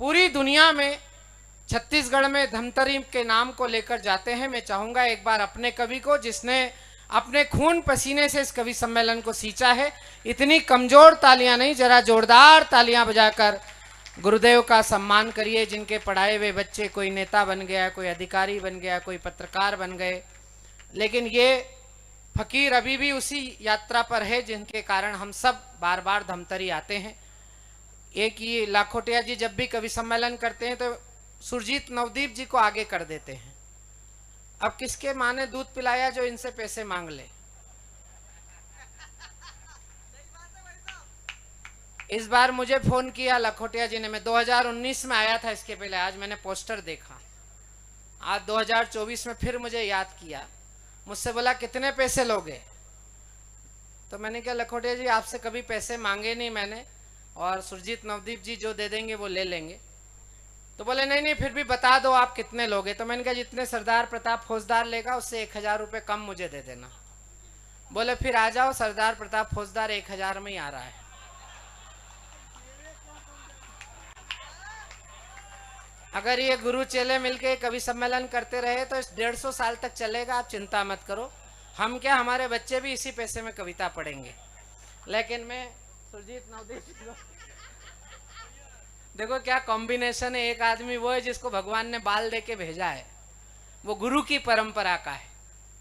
पूरी दुनिया में छत्तीसगढ़ में धमतरी के नाम को लेकर जाते हैं। मैं चाहूंगा एक बार अपने कवि को, जिसने अपने खून पसीने से इस कवि सम्मेलन को सींचा है, इतनी कमजोर तालियां नहीं, जरा जोरदार तालियां बजाकर गुरुदेव का सम्मान करिए, जिनके पढ़ाए हुए बच्चे कोई नेता बन गया, कोई अधिकारी बन गया, कोई पत्रकार बन गए, लेकिन ये फकीर अभी भी उसी यात्रा पर है जिनके कारण हम सब बार बार धमतरी आते हैं। एक ये लाखोटिया जी जब भी कवि सम्मेलन करते हैं तो सुरजीत नवदीप जी को आगे कर देते हैं। अब किसके माँ ने दूध पिलाया जो इनसे पैसे मांग ले। इस बार मुझे फोन किया लखोटिया जी ने, मैं 2019 में आया था इसके पहले, आज मैंने पोस्टर देखा, आज 2024 में फिर मुझे याद किया, मुझसे बोला कितने पैसे लोगे। तो मैंने कहा लखोटिया जी आपसे कभी पैसे मांगे नहीं मैंने, और सुरजीत नवदीप जी जो दे देंगे वो ले लेंगे। तो बोले नहीं नहीं फिर भी बता दो आप कितने लोगे। तो मैंने कहा जितने सरदार प्रताप फौजदार लेगा उससे 1000 रुपये कम मुझे दे देना। बोले फिर आ जाओ, सरदार प्रताप फौजदार 1000 में ही आ रहा है। अगर ये गुरु चेले मिलके कवि सम्मेलन करते रहे तो 150 साल तक चलेगा, आप चिंता मत करो। हम क्या, हमारे बच्चे भी इसी पैसे में कविता पढ़ेंगे। लेकिन मैं सुरजीत नवदीप, देखो क्या कॉम्बिनेशन है। एक आदमी वो है जिसको भगवान ने बाल दे के भेजा है, वो गुरु की परंपरा का है।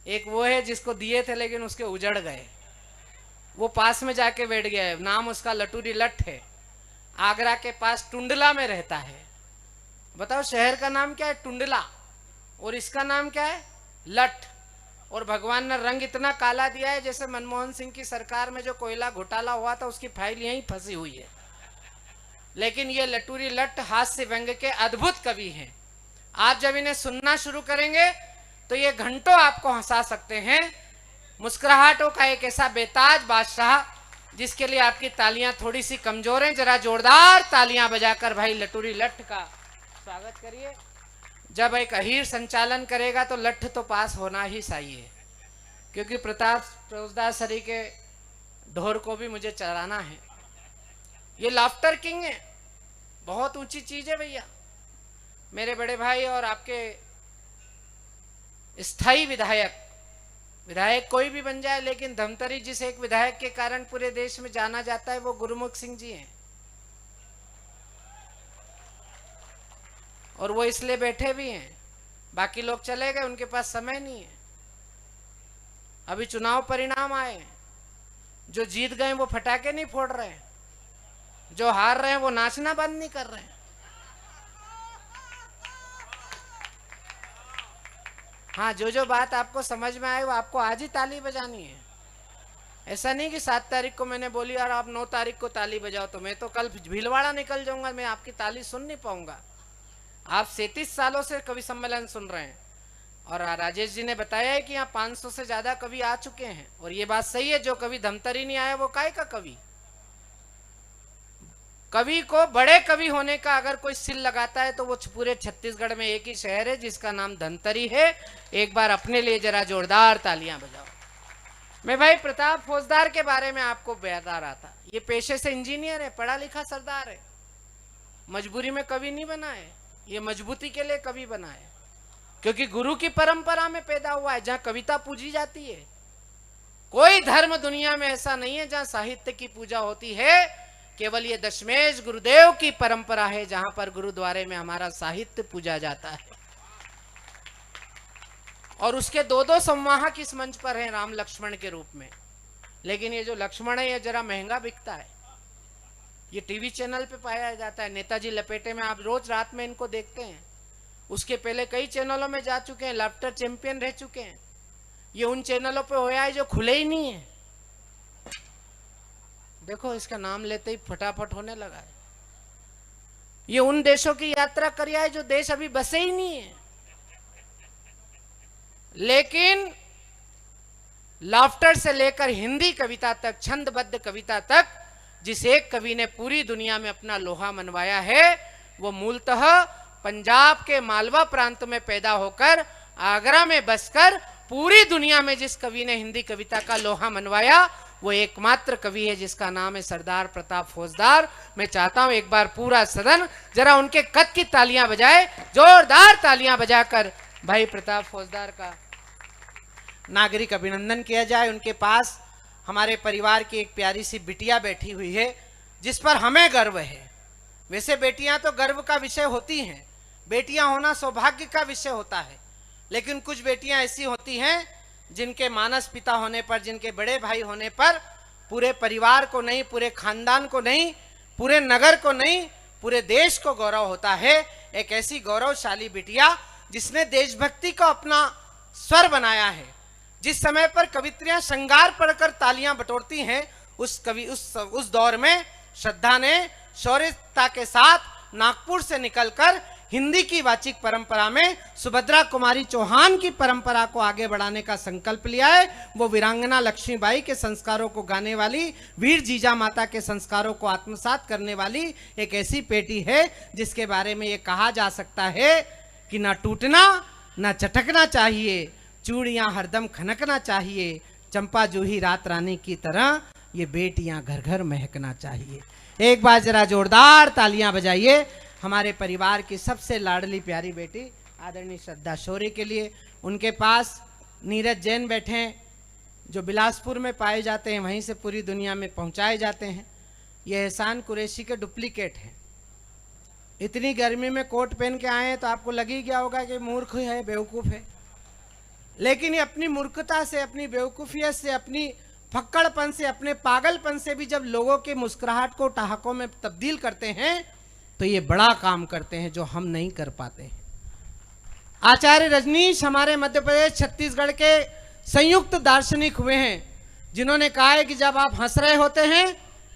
एक वो है जिसको दिए थे लेकिन उसके उजड़ गए, वो पास में जाके बैठ गया है, नाम उसका लटूरी लठ है, आगरा के पास टुंडला में रहता है। बताओ शहर का नाम क्या है? टुंडला, और इसका नाम क्या है? लठ। और भगवान ने रंग इतना काला दिया है जैसे मनमोहन सिंह की सरकार में जो कोयला घोटाला हुआ था उसकी फाइल यहीं फंसी हुई है। लेकिन ये लटूरी लठ हास्य व्यंग के अद्भुत कवि हैं। आप जब इन्हें सुनना शुरू करेंगे तो ये घंटों आपको हंसा सकते हैं। मुस्कुराहटों का एक ऐसा बेताज बादशाह जिसके लिए आपकी तालियां थोड़ी सी कमजोर हैं। जरा जोरदार तालियां बजाकर भाई लटूरी लठ का स्वागत करिए। जब एक अहीर संचालन करेगा तो लठ तो पास होना ही चाहिए, क्योंकि प्रताप फौजदार सरी के ढोर को भी मुझे चलाना है। ये लाफ्टर किंग है, बहुत ऊंची चीज है भैया। मेरे बड़े भाई और आपके स्थायी विधायक कोई भी बन जाए, लेकिन धमतरी जिस एक विधायक के कारण पूरे देश में जाना जाता है वो गुरुमुख सिंह जी हैं। और वो इसलिए बैठे भी हैं, बाकी लोग चले गए, उनके पास समय नहीं है। अभी चुनाव परिणाम आए, जो जीत गए वो फटाके नहीं फोड़ रहे हैं, जो हार रहे हैं वो नाचना बंद नहीं कर रहे हैं। हाँ, जो बात आपको समझ में आए वो आपको आज ही ताली बजानी है। ऐसा नहीं कि 7 तारीख को मैंने बोली और आप 9 तारीख को ताली बजाओ, तो मैं तो कल भीलवाड़ा निकल जाऊंगा, मैं आपकी ताली सुन नहीं पाऊंगा। आप 37 सालों से कवि सम्मेलन सुन रहे हैं, और राजेश जी ने बताया है कि यहाँ 500 से ज्यादा कवि आ चुके हैं। और ये बात सही है, जो कवि धमतरी नहीं आया वो काय का कवि। कवि को बड़े कवि होने का अगर कोई सिल लगाता है तो वो पूरे छत्तीसगढ़ में एक ही शहर है जिसका नाम धमतरी है। एक बार अपने लिए जरा जोरदार तालियां बजाओ। मैं भाई प्रताप फौजदार के बारे में आपको बता रहा था। ये पेशे से इंजीनियर है, पढ़ा लिखा सरदार है, मजबूरी में कवि नहीं बना है, ये मजबूती के लिए कवि बना है, क्योंकि गुरु की परंपरा में पैदा हुआ है जहां कविता पूजी जाती है। कोई धर्म दुनिया में ऐसा नहीं है जहां साहित्य की पूजा होती है। केवल ये दशमेश गुरुदेव की परंपरा है जहां पर गुरुद्वारे में हमारा साहित्य पूजा जाता है। और उसके 2-2 संवाहक इस मंच पर हैं राम लक्ष्मण के रूप में। लेकिन ये जो लक्ष्मण है ये जरा महंगा बिकता है, ये टीवी चैनल पे पाया जाता है। नेताजी लपेटे में आप रोज रात में इनको देखते हैं। उसके पहले कई चैनलों में जा चुके हैं, लाफ्टर चैंपियन रह चुके हैं। ये उन चैनलों पे होया है जो खुले ही नहीं है। देखो इसका नाम लेते ही फटाफट होने लगा है। ये उन देशों की यात्रा करिया है जो देश अभी बसे ही नहीं है। लेकिन लाफ्टर से लेकर हिंदी कविता तक, छंदबद्ध कविता तक, जिस एक कवि ने पूरी दुनिया में अपना लोहा मनवाया है वो मूलतः पंजाब के मालवा प्रांत में पैदा होकर आगरा में बसकर पूरी दुनिया में जिस कवि ने हिंदी कविता का लोहा मनवाया वो एकमात्र कवि है जिसका नाम है सरदार प्रताप फौजदार। मैं चाहता हूं एक बार पूरा सदन जरा उनके कद की तालियां बजाए, जोरदार तालियां बजाकर भाई प्रताप फौजदार का नागरिक अभिनंदन किया जाए। उनके पास हमारे परिवार की एक प्यारी सी बिटिया बैठी हुई है जिस पर हमें गर्व है। वैसे बेटियां तो गर्व का विषय होती हैं, बेटियां होना सौभाग्य का विषय होता है, लेकिन कुछ बेटियां ऐसी होती हैं जिनके मानस पिता होने पर, जिनके बड़े भाई होने पर पूरे परिवार को नहीं, पूरे खानदान को नहीं, पूरे नगर को नहीं, पूरे देश को गौरव होता है। एक ऐसी गौरवशाली बिटिया जिसने देशभक्ति को अपना स्वर बनाया है। जिस समय पर कवित्रियां श्रृंगार पढ़कर तालियां बटोरती हैं, उस दौर में श्रद्धा ने शौर्यता के साथ नागपुर से निकलकर हिंदी की वाचिक परंपरा में सुभद्रा कुमारी चौहान की परंपरा को आगे बढ़ाने का संकल्प लिया है। वो वीरांगना लक्ष्मीबाई के संस्कारों को गाने वाली, वीर जीजा माता के संस्कारों को आत्मसात करने वाली एक ऐसी बेटी है जिसके बारे में ये कहा जा सकता है कि ना टूटना ना चटकना चाहिए, चूड़ियां हरदम खनकना चाहिए, चंपा जूही रात रानी की तरह ये बेटियां घर घर महकना चाहिए। एक बार जरा जोरदार तालियां बजाइए हमारे परिवार की सबसे लाडली प्यारी बेटी आदरणीय श्रद्धा शौर्य के लिए। उनके पास नीरज जैन बैठे हैं जो बिलासपुर में पाए जाते हैं, वहीं से पूरी दुनिया में पहुंचाए जाते हैं। ये एहसान कुरैशी के डुप्लीकेट हैं। इतनी गर्मी में कोट पहन के आए हैं तो आपको लग ही गया होगा कि मूर्ख है, बेवकूफ़ है, लेकिन ये अपनी मूर्खता से, अपनी बेवकूफ़ियत से, अपनी फक्कड़पन से, अपने पागलपन से भी जब लोगों के मुस्कुराहट को ठहाकों में तब्दील करते हैं तो ये बड़ा काम करते हैं जो हम नहीं कर पाते हैं। आचार्य रजनीश हमारे मध्य प्रदेश छत्तीसगढ़ के संयुक्त दार्शनिक हुए हैं जिन्होंने कहा है कि जब आप हंस रहे होते हैं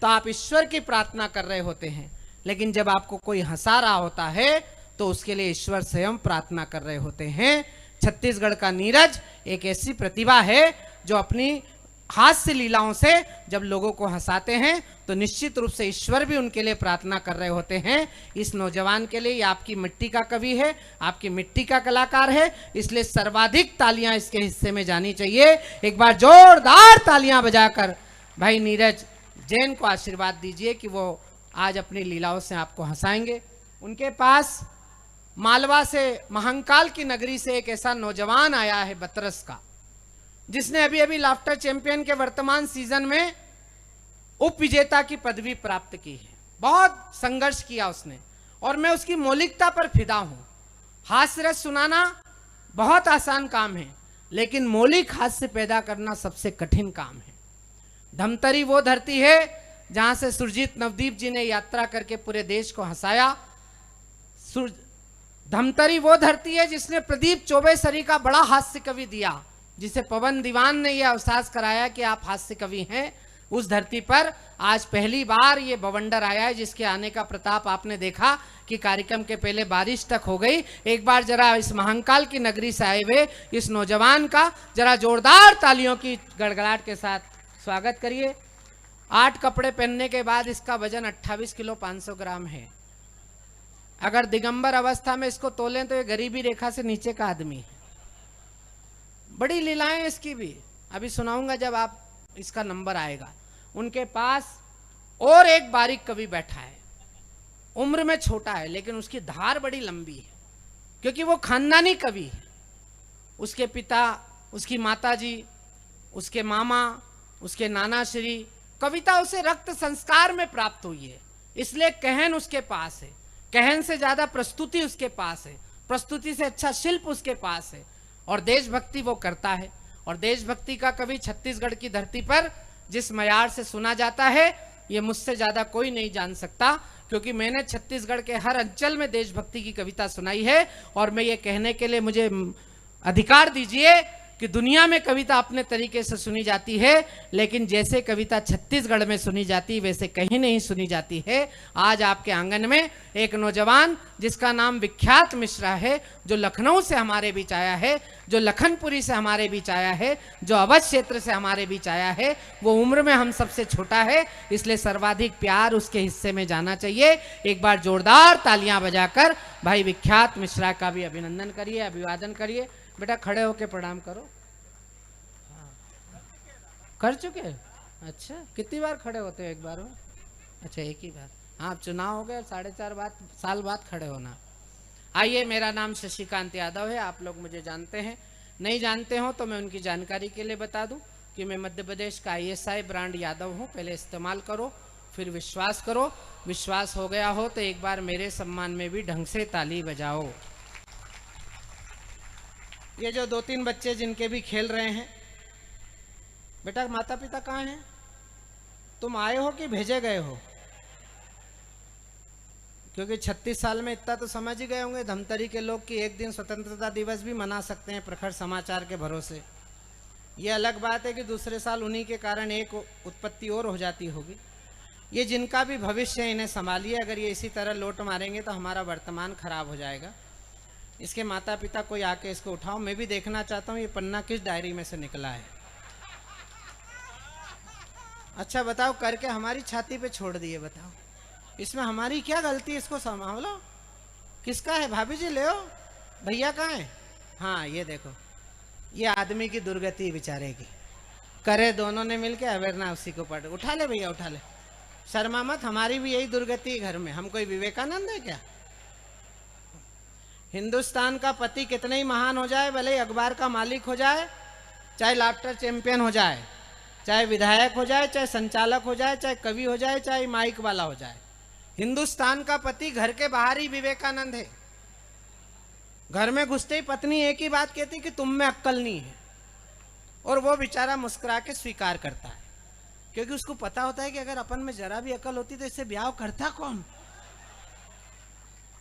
तो आप ईश्वर की प्रार्थना कर रहे होते हैं, लेकिन जब आपको कोई हंसा रहा होता है तो उसके लिए ईश्वर स्वयं प्रार्थना कर रहे होते हैं। छत्तीसगढ़ का नीरज एक ऐसी प्रतिभा है जो अपनी हास्य लीलाओं से जब लोगों को हंसाते हैं तो निश्चित रूप से ईश्वर भी उनके लिए प्रार्थना कर रहे होते हैं। इस नौजवान के लिए ये आपकी मिट्टी का कवि है, आपकी मिट्टी का कलाकार है, इसलिए सर्वाधिक तालियां इसके हिस्से में जानी चाहिए। एक बार जोरदार तालियां बजाकर भाई नीरज जैन को आशीर्वाद दीजिए कि वो आज अपनी लीलाओं से आपको हंसाएंगे। उनके पास मालवा से, महंकाल की नगरी से एक ऐसा नौजवान आया है बतरस का, जिसने अभी अभी लाफ्टर चैंपियन के वर्तमान सीजन में उप विजेता की पदवी प्राप्त की है। बहुत संघर्ष किया उसने और मैं उसकी मौलिकता पर फिदा हूं। हास्य रस सुनाना बहुत आसान काम है, लेकिन मौलिक हास्य पैदा करना सबसे कठिन काम है। धमतरी वो धरती है जहां से सुरजीत नवदीप जी ने यात्रा करके पूरे देश को हंसाया। धमतरी वो धरती है जिसने प्रदीप चौबेसरी का बड़ा हास्य कवि दिया, जिसे पवन दीवान ने यह एहसास कराया कि आप हास्य कवि हैं। उस धरती पर आज पहली बार ये बवंडर आया है जिसके आने का प्रताप आपने देखा कि कार्यक्रम के पहले बारिश तक हो गई। एक बार जरा इस महाकाल की नगरी से आए हुए इस नौजवान का जरा जोरदार तालियों की गड़गड़ाहट के साथ स्वागत करिए। 8 कपड़े पहनने के बाद इसका वजन 28 किलो 500 ग्राम है। अगर दिगंबर अवस्था में इसको तोलें तो ये गरीबी रेखा से नीचे का आदमी है। बड़ी लीलाएं इसकी भी अभी सुनाऊंगा जब आप इसका नंबर आएगा। उनके पास और एक बारीक कवि बैठा है, उम्र में छोटा है लेकिन उसकी धार बड़ी लंबी है, क्योंकि वो खानदानी कवि है। उसके पिता, उसकी माताजी, उसके मामा, उसके नाना श्री, कविता उसे रक्त संस्कार में प्राप्त हुई है, इसलिए कहन उसके पास है। कहन से ज्यादा प्रस्तुति उसके पास है, प्रस्तुति से अच्छा शिल्प उसके पास है, और देशभक्ति वो करता है। और देशभक्ति का कवि छत्तीसगढ़ की धरती पर जिस मयार से सुना जाता है, ये मुझसे ज्यादा कोई नहीं जान सकता, क्योंकि मैंने छत्तीसगढ़ के हर अंचल में देशभक्ति की कविता सुनाई है। और मैं ये कहने के लिए मुझे अधिकार दीजिए कि दुनिया में कविता अपने तरीके से सुनी जाती है, लेकिन जैसे कविता छत्तीसगढ़ में सुनी जाती वैसे कहीं नहीं सुनी जाती है। आज आपके आंगन में एक नौजवान जिसका नाम विख्यात मिश्रा है, जो लखनऊ से हमारे बीच आया है, जो लखनपुरी से हमारे बीच आया है, जो अवध क्षेत्र से हमारे बीच आया है, वो उम्र में हम सबसे छोटा है, इसलिए सर्वाधिक प्यार उसके हिस्से में जाना चाहिए। एक बार जोरदार तालियां बजाकर भाई विख्यात मिश्रा का भी अभिनंदन करिए, अभिवादन करिए। बेटा खड़े होके प्रणाम करो। कर चुके अच्छा, कितनी बार खड़े होते हो? एक बार में? अच्छा, एक ही बार। हाँ, चुनाव हो गए, 4.5 साल बाद खड़े होना। आइए, मेरा नाम शशिकांत यादव है, आप लोग मुझे जानते हैं। नहीं जानते हो तो मैं उनकी जानकारी के लिए बता दूं कि मैं मध्य प्रदेश का ISI ब्रांड यादव हूं। पहले इस्तेमाल करो, फिर विश्वास करो। विश्वास हो गया हो तो एक बार मेरे सम्मान में भी ढंग से ताली बजाओ। ये जो 2-3 बच्चे जिनके भी खेल रहे हैं, बेटा माता पिता कहाँ हैं? तुम आए हो कि भेजे गए हो? क्योंकि 36 साल में इतना तो समझ ही गए होंगे धमतरी के लोग कि एक दिन स्वतंत्रता दिवस भी मना सकते हैं प्रखर समाचार के भरोसे। ये अलग बात है कि दूसरे साल उन्हीं के कारण एक उत्पत्ति और हो जाती होगी। ये जिनका भी भविष्य है, इन्हें संभालिए। अगर ये इसी तरह लोट मारेंगे तो हमारा वर्तमान खराब हो जाएगा। इसके माता पिता कोई आके इसको उठाओ, मैं भी देखना चाहता हूँ ये पन्ना किस डायरी में से निकला है। अच्छा बताओ, करके हमारी छाती पे छोड़ दिए, बताओ इसमें हमारी क्या गलती? इसको संभालो। किसका है? भाभी जी ले आओ। भैया कहाँ है? हाँ, ये देखो, ये आदमी की दुर्गति बेचारे की। करे दोनों ने मिलके, अवेरना उसी को पढ़। उठा ले भैया, उठा ले, शर्मा मत। हमारी भी यही दुर्गति घर में। हम कोई विवेकानंद है क्या? हिंदुस्तान का पति कितने ही महान हो जाए, भले ही अखबार का मालिक हो जाए, चाहे लाफ्टर चैंपियन हो जाए, चाहे विधायक हो जाए, चाहे संचालक हो जाए, चाहे कवि हो जाए, चाहे माइक वाला हो जाए, हिंदुस्तान का पति घर के बाहर ही विवेकानंद है। घर में घुसते ही पत्नी एक ही बात कहती कि तुम में अक्ल नहीं है, और वो बेचारा मुस्कुरा के स्वीकार करता है, क्योंकि उसको पता होता है कि अगर अपन में जरा भी अकल होती तो इससे ब्याह करता कौन।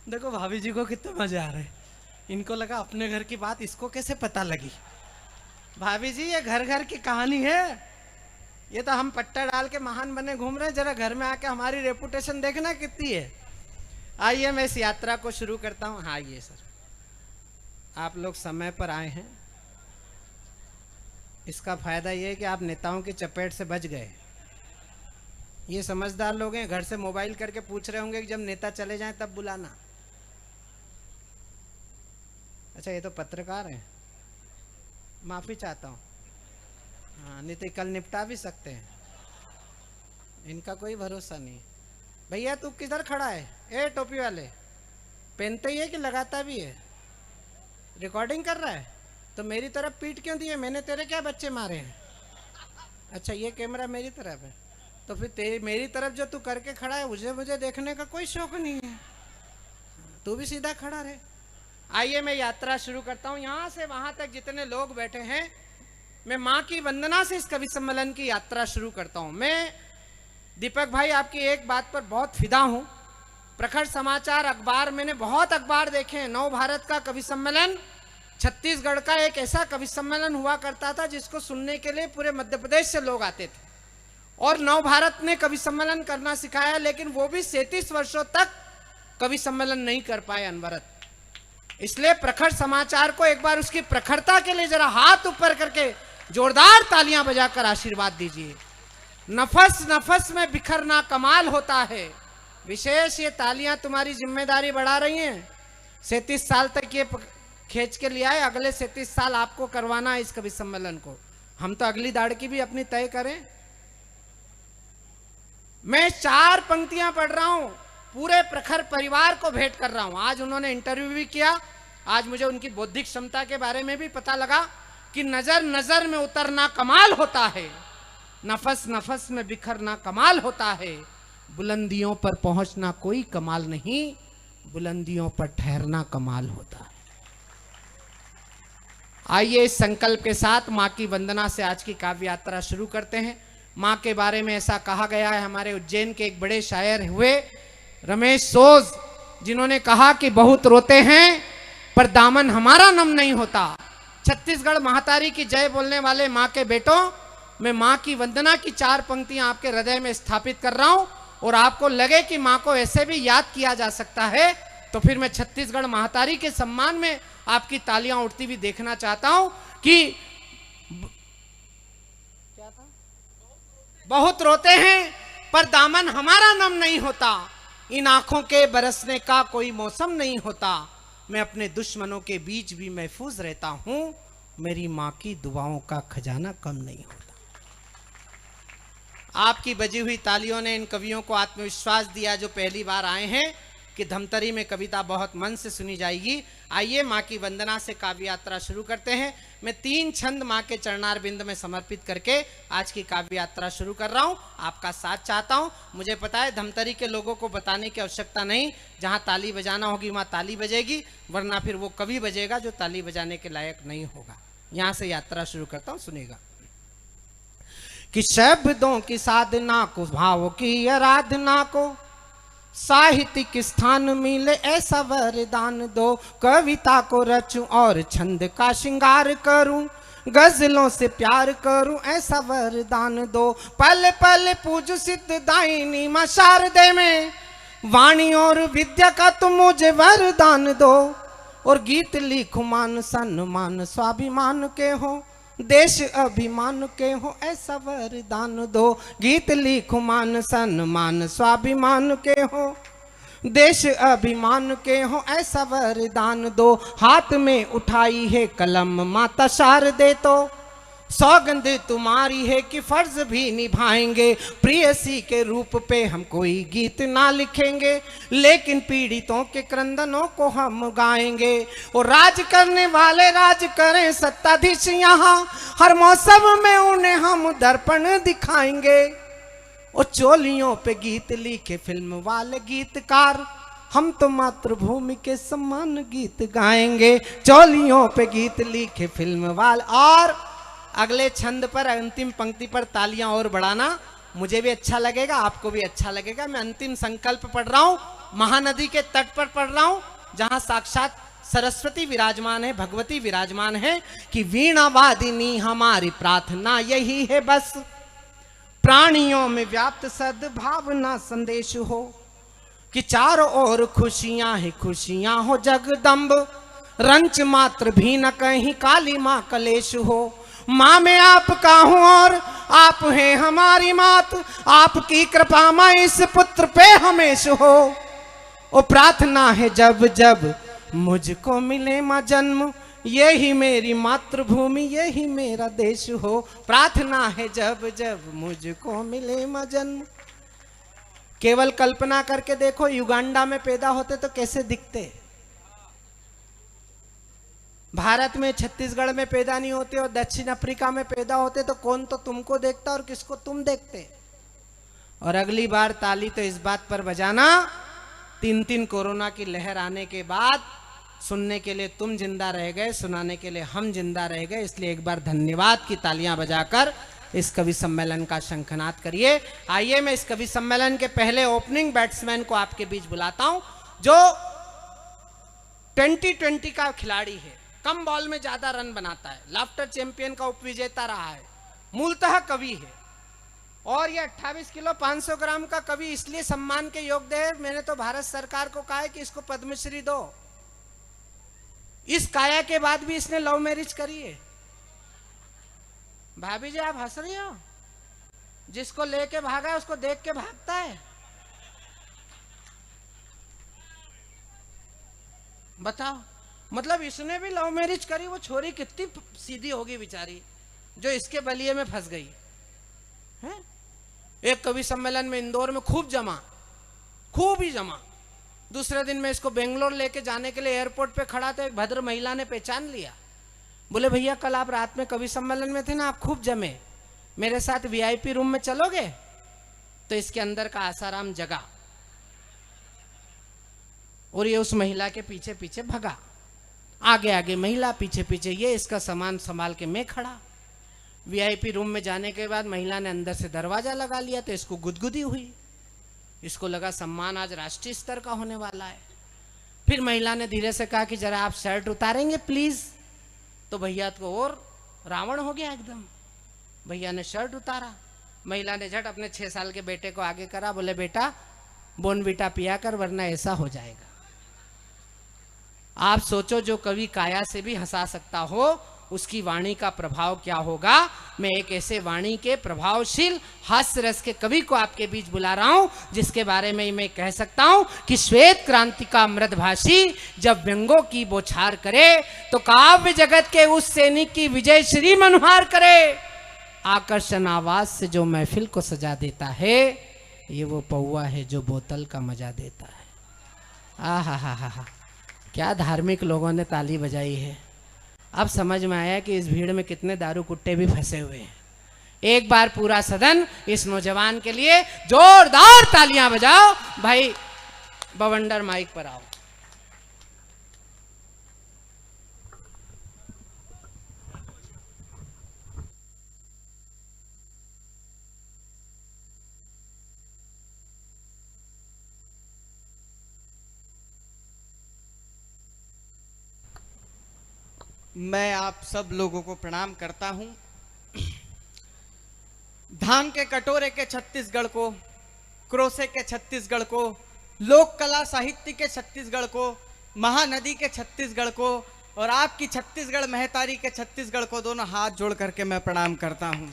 देखो भाभी जी को कितने मजे आ रहे हैं। इनको लगा अपने घर की बात इसको कैसे पता लगी। भाभी जी, ये घर घर की कहानी है। ये तो हम पट्टा डाल के महान बने घूम रहे हैं, जरा घर में आके हमारी रेपुटेशन देखना कितनी है। आइए मैं इस यात्रा को शुरू करता हूँ। हाँ ये सर, आप लोग समय पर आए हैं, इसका फायदा ये है कि आप नेताओं की चपेट से बच गए। ये समझदार लोग हैं, घर से मोबाइल करके पूछ रहे होंगे कि जब नेता चले जाएं तब बुलाना। अच्छा, ये तो पत्रकार हैं, माफी चाहता हूँ। हाँ, नहीं तो कल निपटा भी सकते हैं, इनका कोई भरोसा नहीं। भैया तू किधर खड़ा है? ए टोपी वाले, पहनते ही है कि लगाता भी है? रिकॉर्डिंग कर रहा है तो मेरी तरफ पीठ क्यों दी है? मैंने तेरे क्या बच्चे मारे हैं? अच्छा, ये कैमरा मेरी तरफ है तो फिर मेरी तरफ जो तू करके खड़ा है मुझे देखने का कोई शौक नहीं है। तू भी सीधा खड़ा रहे। आइए मैं यात्रा शुरू करता हूँ। यहाँ से वहां तक जितने लोग बैठे हैं, मैं माँ की वंदना से इस कवि सम्मेलन की यात्रा शुरू करता हूँ। मैं दीपक भाई आपकी एक बात पर बहुत फिदा हूँ। प्रखर समाचार अखबार, मैंने बहुत अखबार देखे हैं। नव भारत का कवि सम्मेलन, छत्तीसगढ़ का एक ऐसा कवि सम्मेलन हुआ करता था जिसको सुनने के लिए पूरे मध्य प्रदेश से लोग आते थे, और नव भारत ने कवि सम्मेलन करना सिखाया, लेकिन वो भी 37 वर्षों तक कवि सम्मेलन नहीं कर पाए अनवरत। इसलिए प्रखर समाचार को एक बार उसकी प्रखरता के लिए जरा हाथ ऊपर करके जोरदार तालियां बजाकर आशीर्वाद दीजिए। नफस नफस में बिखरना कमाल होता है। विशेष ये तालियां तुम्हारी जिम्मेदारी बढ़ा रही हैं। 37 साल तक ये खींच के लिया है, अगले 37 साल आपको करवाना है इस कवि सम्मेलन को। हम तो अगली दाढ़ की भी अपनी तय करें। मैं 4 पंक्तियां पढ़ रहा हूं, पूरे प्रखर परिवार को भेंट कर रहा हूं। आज उन्होंने इंटरव्यू भी किया, आज मुझे उनकी बौद्धिक क्षमता के बारे में भी पता लगा कि नजर नजर में उतरना कमाल होता है, नफस नफस में बिखरना कमाल होता है, बुलंदियों पर पहुंचना कोई कमाल नहीं, बुलंदियों पर ठहरना कमाल होता है। आइए इस संकल्प के साथ माँ की वंदना से आज की काव्य यात्रा शुरू करते हैं। माँ के बारे में ऐसा कहा गया है, हमारे उज्जैन के एक बड़े शायर हुए रमेश सोज, जिन्होंने कहा कि बहुत रोते हैं पर दामन हमारा नम नहीं होता। छत्तीसगढ़ महातारी की जय बोलने वाले माँ के बेटों, मैं माँ की वंदना की 4 पंक्तियां आपके हृदय में स्थापित कर रहा हूं, और आपको लगे कि माँ को ऐसे भी याद किया जा सकता है तो फिर मैं छत्तीसगढ़ महातारी के सम्मान में आपकी तालियां उठती हुई देखना चाहता हूं कि क्या था? बहुत रोते हैं पर दामन हमारा नम नहीं होता, इन आंखों के बरसने का कोई मौसम नहीं होता, मैं अपने दुश्मनों के बीच भी महफूज रहता हूं, मेरी माँ की दुआओं का खजाना कम नहीं होता। आपकी बजी हुई तालियों ने इन कवियों को आत्मविश्वास दिया जो पहली बार आए हैं कि धमतरी में कविता बहुत मन से सुनी जाएगी। आइए माँ की वंदना से काव्य यात्रा शुरू करते हैं। मैं 3 छंद माँ के चरणार बिंद में समर्पित करके आज की काव्य यात्रा शुरू कर रहा हूँ। आपका साथ चाहता हूँ। मुझे पता है धमतरी के लोगों को बताने की आवश्यकता नहीं, जहाँ ताली बजाना होगी वहाँ ताली बजेगी, वरना फिर वो कवि बजेगा जो ताली बजाने के लायक नहीं होगा। यहाँ से यात्रा शुरू करता हूँ, सुनेगा। कि शब्दों की साधना को, भाव की आराधना को साहित्यिक स्थान मिले ऐसा वरदान दो। कविता को रचूं और छंद का श्रृंगार करूं, गजलों से प्यार करूं ऐसा वरदान दो। पल पल पूज सिद्ध दायिनी मां शारदे में, वाणी और विद्या का तुम मुझे वरदान दो। और गीत लिखूं मान सम्मान स्वाभिमान के हो, देश अभिमान के हो ऐसा वरदान दो। गीत लिखूं मान सम्मान स्वाभिमान के हो, देश अभिमान के हो ऐसा वरदान दो। हाथ में उठाई है कलम माता शारदे तो, सौगंध तुम्हारी है कि फर्ज भी निभाएंगे। प्रेयसी के रूप पे हम कोई गीत ना लिखेंगे, लेकिन पीड़ितों के क्रंदनों को हम गाएंगे। और राज करने वाले राज करें सत्ताधीश यहाँ, हर मौसम में उन्हें हम दर्पण दिखाएंगे। और चोलियों पे गीत लिखे फिल्म वाले गीतकार, हम तो मातृभूमि के सम्मान गीत गाएंगे। चोलियों पे गीत लिखे फिल्म वाले। और अगले छंद पर, अंतिम पंक्ति पर तालियां और बढ़ाना, मुझे भी अच्छा लगेगा, आपको भी अच्छा लगेगा। मैं अंतिम संकल्प पढ़ रहा हूं, महानदी के तट पर पढ़ रहा हूं, जहां साक्षात सरस्वती विराजमान है, भगवती विराजमान है। कि वीणा वादिनी हमारी प्रार्थना यही है बस, प्राणियों में व्याप्त सद्भावना संदेश हो। कि चारों ओर खुशियां ही खुशियां हो जगदम्ब, रंच मात्र भी न कहीं काली माँ कलेश हो। माँ मैं आपका हूँ और आप हैं हमारी मात, आपकी कृपा माँ इस पुत्र पे हमेशा हो। ओ प्रार्थना है जब जब मुझको मिले माँ जन्म, यही मेरी मातृभूमि यही मेरा देश हो। प्रार्थना है जब जब मुझको मिले माँ जन्म। केवल कल्पना करके देखो, युगांडा में पैदा होते तो कैसे दिखते। भारत में, छत्तीसगढ़ में पैदा नहीं होते और दक्षिण अफ्रीका में पैदा होते तो कौन तो तुमको देखता और किसको तुम देखते। और अगली बार ताली तो इस बात पर बजाना, 3 कोरोना की लहर आने के बाद सुनने के लिए तुम जिंदा रह गए, सुनाने के लिए हम जिंदा रह गए। इसलिए एक बार धन्यवाद की तालियां बजाकर इस कवि सम्मेलन का शंखनाद करिए। आइए मैं इस कवि सम्मेलन के पहले ओपनिंग बैट्समैन को आपके बीच बुलाता हूं, जो 2020 का खिलाड़ी है, कम बॉल में ज्यादा रन बनाता है, लाफ्टर चैंपियन का उपविजेता रहा है, मूलतः कवि है। और ये 28 किलो 500 ग्राम का कवि इसलिए सम्मान के योग्य है, मैंने तो भारत सरकार को कहा है कि इसको पद्मश्री दो। इस काया के बाद भी इसने लव मैरिज करी है। भाभी जी आप हंस रही हो, जिसको लेके भागा है उसको देख के भागता है। बताओ, मतलब इसने भी लव मैरिज करी। वो छोरी कितनी सीधी होगी बेचारी, जो इसके बलिए में फंस गई है। एक कवि सम्मेलन में इंदौर में खूब ही जमा। दूसरे दिन में इसको बेंगलोर लेके जाने के लिए एयरपोर्ट पे खड़ा था, एक भद्र महिला ने पहचान लिया। बोले भैया कल आप रात में कवि सम्मेलन में थे ना, आप खूब जमे, मेरे साथ वीआईपी रूम में चलोगे। तो इसके अंदर का आसाराम जगा और ये उस महिला के पीछे पीछे भगा। आगे आगे महिला, पीछे पीछे ये, इसका सामान संभाल के मैं खड़ा। वीआईपी रूम में जाने के बाद महिला ने अंदर से दरवाजा लगा लिया तो इसको गुदगुदी हुई। इसको लगा सम्मान आज राष्ट्रीय स्तर का होने वाला है। फिर महिला ने धीरे से कहा कि जरा आप शर्ट उतारेंगे प्लीज। तो भैया को और रावण हो गया एकदम। भैया ने शर्ट उतारा, महिला ने झट अपने 6 साल के बेटे को आगे करा, बोले बेटा बोनविटा पिया कर वरना ऐसा हो जाएगा। आप सोचो, जो कवि काया से भी हंसा सकता हो, उसकी वाणी का प्रभाव क्या होगा। मैं एक ऐसे वाणी के प्रभावशील हास्य रस के कवि को आपके बीच बुला रहा हूं, जिसके बारे में मैं कह सकता हूं कि श्वेत क्रांति का मृदभाषी जब व्यंगों की बौछार करे तो काव्य जगत के उस सैनिक की विजय श्री मनोहार करे। आकर्षण आवाज से जो महफिल को सजा देता है, ये वो पौआ है जो बोतल का मजा देता है। हा, क्या धार्मिक लोगों ने ताली बजाई है। अब समझ में आया कि इस भीड़ में कितने दारू कुट्टे भी फंसे हुए हैं। एक बार पूरा सदन इस नौजवान के लिए जोरदार तालियां बजाओ। भाई बवंडर माइक पर आओ। मैं आप सब लोगों को प्रणाम करता हूं। धान के कटोरे के छत्तीसगढ़ को, क्रोसे के छत्तीसगढ़ को, लोक कला साहित्य के छत्तीसगढ़ को, महानदी के छत्तीसगढ़ को और आपकी छत्तीसगढ़ महतारी के छत्तीसगढ़ को दोनों हाथ जोड़ करके मैं प्रणाम करता हूं।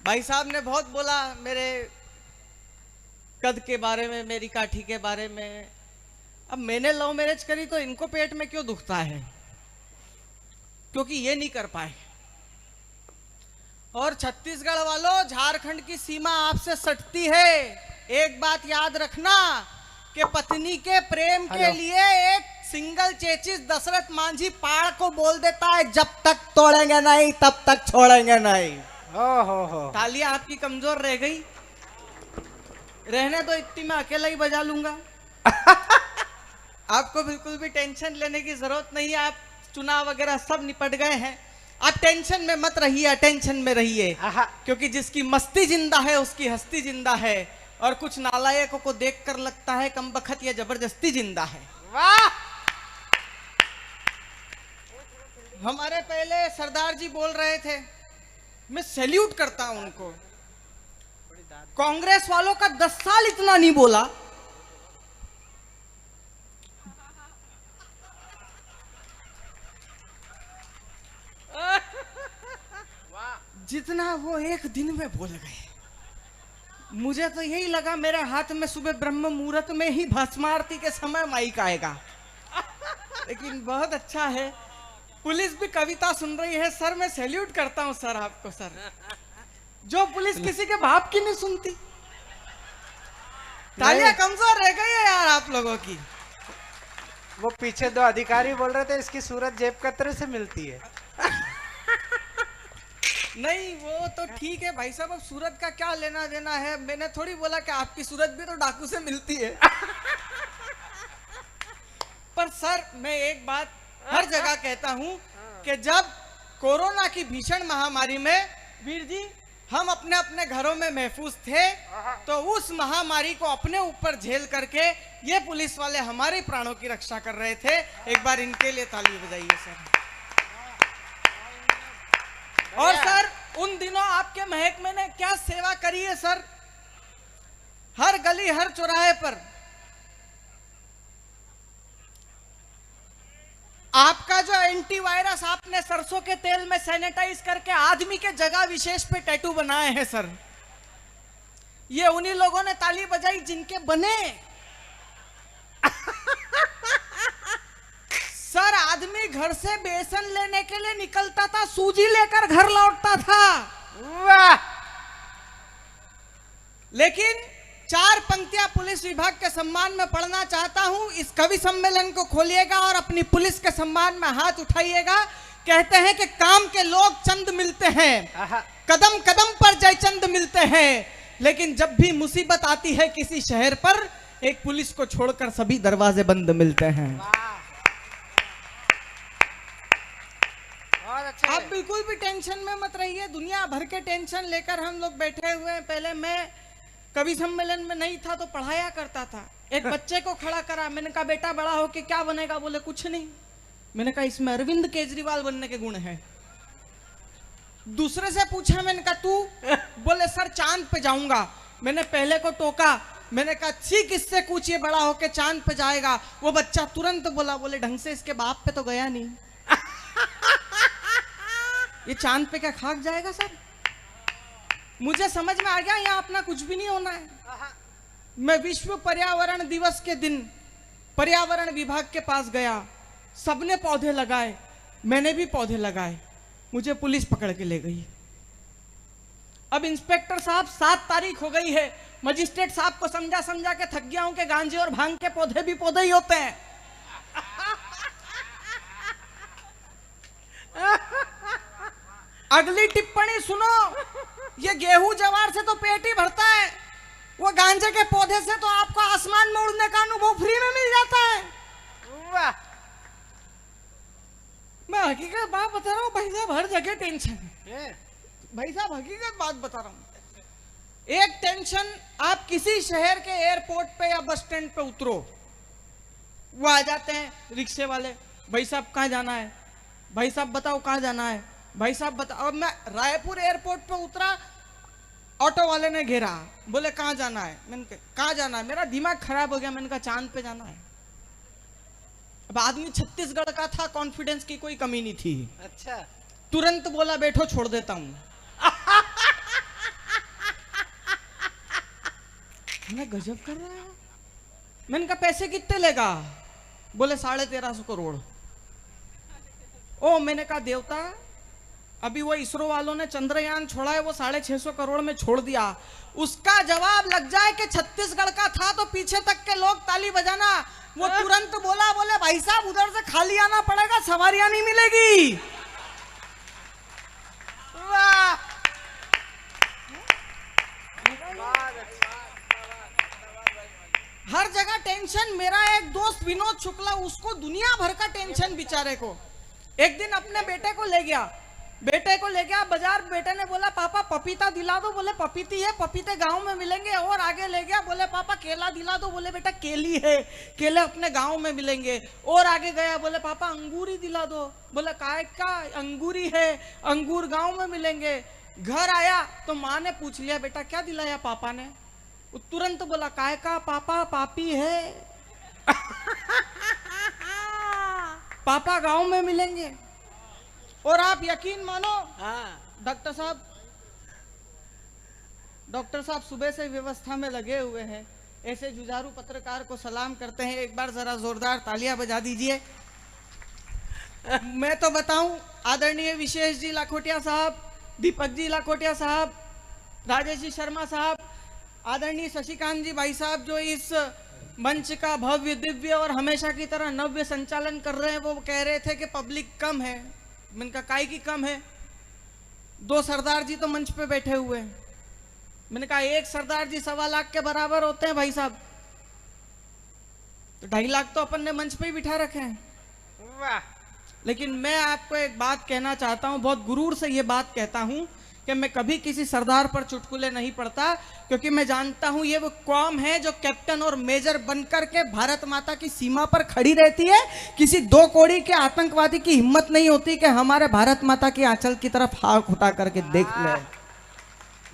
भाई साहब ने बहुत बोला मेरे कद के बारे में, मेरी काठी के बारे में। अब मैंने लव मैरिज करी तो इनको पेट में क्यों दुखता है? क्योंकि ये नहीं कर पाए। और छत्तीसगढ़ वालों, झारखंड की सीमा आपसे सटती है। एक बात याद रखना कि पत्नी के प्रेम के लिए एक सिंगल चेचिस दशरथ मांझी पहाड़ को बोल देता है, जब तक तोड़ेंगे नहीं तब तक छोड़ेंगे नहीं। हो। तालियां आपकी कमजोर रह गई, रहने दो, इतनी मैं अकेला ही बजा लूंगा। आपको बिल्कुल भी टेंशन लेने की जरूरत नहीं है। आप चुनाव वगैरह सब निपट गए हैं। आप टेंशन में मत रहिए, अटेंशन में रहिए, क्योंकि जिसकी मस्ती जिंदा है उसकी हस्ती जिंदा है। और कुछ नालायकों को देखकर लगता है कमबख्त ये जबरदस्ती जिंदा है। वाह! हमारे पहले सरदार जी बोल रहे थे, मैं सैल्यूट करता हूं उनको। कांग्रेस वालों का 10 साल इतना नहीं बोला। जितना वो एक दिन में बोल गए। मुझे तो यही लगा मेरे हाथ में सुबह ब्रह्म मुहूर्त में ही भस्म आरती के समय माइक आएगा। लेकिन बहुत अच्छा है, पुलिस भी कविता सुन रही है। सर मैं सैल्यूट करता हूं सर आपको। सर जो पुलिस किसी के बाप की नहीं सुनती। तालियां कमजोर रह गई है यार आप लोगों की। वो पीछे 2 अधिकारी बोल रहे थे इसकी सूरत जेब कतरे से मिलती है। नहीं वो तो ठीक है भाई साहब, अब सूरत का क्या लेना देना है। मैंने थोड़ी बोला कि आपकी सूरत भी तो डाकू से मिलती है। पर सर मैं एक बात हर जगह कहता हूं कि जब कोरोना की भीषण महामारी में वीर जी हम अपने अपने घरों में महफूज थे, तो उस महामारी को अपने ऊपर झेल करके ये पुलिस वाले हमारे प्राणों की रक्षा कर रहे थे। एक बार इनके लिए ताली बजाइए सर। और सर उन दिनों आपके महकमे ने क्या सेवा करी है सर। हर गली हर चौराहे पर आपका जो एंटीवायरस आपने सरसों के तेल में सैनिटाइज करके आदमी के जगह विशेष पे टैटू बनाए हैं सर। ये उन्हीं लोगों ने ताली बजाई जिनके बने। सर आदमी घर से बेसन लेने के लिए निकलता था, सूजी लेकर घर लौटता था। वाह! लेकिन 4 पंक्तियां पुलिस विभाग के सम्मान में पढ़ना चाहता हूं। इस कवि सम्मेलन को खोलिएगा और अपनी पुलिस के सम्मान में हाथ उठाइएगा। कहते हैं कि काम के लोग चंद मिलते हैं, कदम कदम पर जयचंद मिलते हैं, लेकिन जब भी मुसीबत आती है किसी शहर पर, एक पुलिस को छोड़कर सभी दरवाजे बंद मिलते हैं। आप बिल्कुल भी टेंशन में मत रहिए। दुनिया भर के टेंशन लेकर हम लोग बैठे हुए हैं। पहले मैं कवि सम्मेलन में नहीं था तो पढ़ाया करता था। एक बच्चे को खड़ा करा, मैंने कहा बेटा बड़ा होके क्या बनेगा? बोले कुछ नहीं। मैंने कहा इसमें अरविंद केजरीवाल बनने के गुण हैं। दूसरे से पूछा, मैंने कहा तू? बोले सर चांद पे जाऊंगा। मैंने पहले को टोका, मैंने कहा ठीक इससे कुछ ये बड़ा होके चांद पे जाएगा। वो बच्चा तुरंत बोला, बोले ढंग से इसके बाप पे तो गया नहीं। ये चांद पे क्या खाक जाएगा सर? मुझे समझ में आ गया यहाँ अपना कुछ भी नहीं होना है। मैं विश्व पर्यावरण दिवस के दिन पर्यावरण विभाग के पास गया, सबने पौधे लगाए, मैंने भी पौधे लगाए। मुझे पुलिस पकड़ के ले गई। अब इंस्पेक्टर साहब 7 तारीख हो गई है, मजिस्ट्रेट साहब को समझा समझा के थक गया हूं कि गांजे और भांग के पौधे भी पौधे ही होते हैं। अगली टिप्पणी सुनो, ये गेहूं जवार से तो पेट ही भरता है, वो गांजे के पौधे से तो आपको आसमान में उड़ने का अनुभव फ्री में मिल जाता है। वाह, मैं हकीकत बात बता रहा हूँ भाई साहब, हर जगह टेंशन है ये भाई साहब, हकीकत बात बता रहा हूँ। एक टेंशन, आप किसी शहर के एयरपोर्ट पे या बस स्टैंड पे उतरो, वो आ जाते हैं रिक्शे वाले, भाई साहब कहाँ जाना है, भाई साहब बताओ कहाँ जाना है, भाई साहब बताओ। अब मैं रायपुर एयरपोर्ट पे उतरा, ऑटो वाले ने घेरा, बोले कहाँ जाना है, मैंने कहा कहाँ जाना है, मेरा दिमाग खराब हो गया, मैंने कहा चांद पे जाना है। अब आदमी छत्तीसगढ़ का था, कॉन्फिडेंस की कोई कमी नहीं थी, अच्छा, तुरंत बोला बैठो छोड़ देता हूं। मैं गजब कर रहा है, मैंने कहा पैसे कितने लेगा, बोले 1350 करोड़। ओ मैंने कहा देवता, अभी वो इसरो वालों ने चंद्रयान छोड़ा है, वो 650 करोड़ में छोड़ दिया, उसका जवाब लग जाए कि छत्तीसगढ़ का था तो पीछे तक के लोग ताली बजाना। वो तुरंत बोला, बोले भाई साहब उधर से खाली आना पड़ेगा, सवारियां नहीं मिलेगी। वाह, हर जगह टेंशन। मेरा एक दोस्त विनोद शुक्ला, उसको दुनिया भर का टेंशन बेचारे को। एक दिन अपने बेटे को ले गया बाजार, बेटे ने बोला पापा पपीता दिला दो, बोले पपीती है, पपीते गांव में मिलेंगे। और आगे ले गया, बोले पापा केला दिला दो, बोले बेटा केली है, केले अपने गांव में मिलेंगे। और आगे गया, बोले पापा अंगूरी दिला दो, बोले काय का, अंगूरी है, अंगूर गांव में मिलेंगे। घर आया तो माँ ने पूछ लिया बेटा क्या दिलाया पापा ने, वो तुरंत बोला काय का पापा, पापी है। पापा गांव में मिलेंगे। और आप यकीन मानो हाँ, डॉक्टर साहब सुबह से व्यवस्था में लगे हुए हैं, ऐसे जुझारू पत्रकार को सलाम करते हैं, एक बार जरा जोरदार तालियां बजा दीजिए। मैं तो बताऊं, आदरणीय विशेष जी लाखोटिया साहब, दीपक जी लाखोटिया साहब, राजेश जी शर्मा साहब, आदरणीय शशिकांत जी भाई साहब, जो इस मंच का भव्य दिव्य और हमेशा की तरह नव्य संचालन कर रहे हैं, वो कह रहे थे कि पब्लिक कम है। मैंने कहा काहे की कम है, 2 सरदार जी तो मंच पे बैठे हुए हैं। मैंने कहा एक सरदार जी 1.25 लाख के बराबर होते हैं भाई साहब, तो 2.5 लाख तो अपन ने मंच पे ही बिठा रखे हैं। वाह, लेकिन मैं आपको एक बात कहना चाहता हूं, बहुत गुरूर से ये बात कहता हूं कि मैं कभी किसी सरदार पर चुटकुले नहीं पड़ता, क्योंकि मैं जानता हूं ये वो कौम है जो कैप्टन और मेजर बनकर के भारत माता की सीमा पर खड़ी रहती है। किसी 2 कौड़ी के आतंकवादी की हिम्मत नहीं होती कि हमारे भारत माता की आंचल की तरफ हाथ उठा करके देख ले।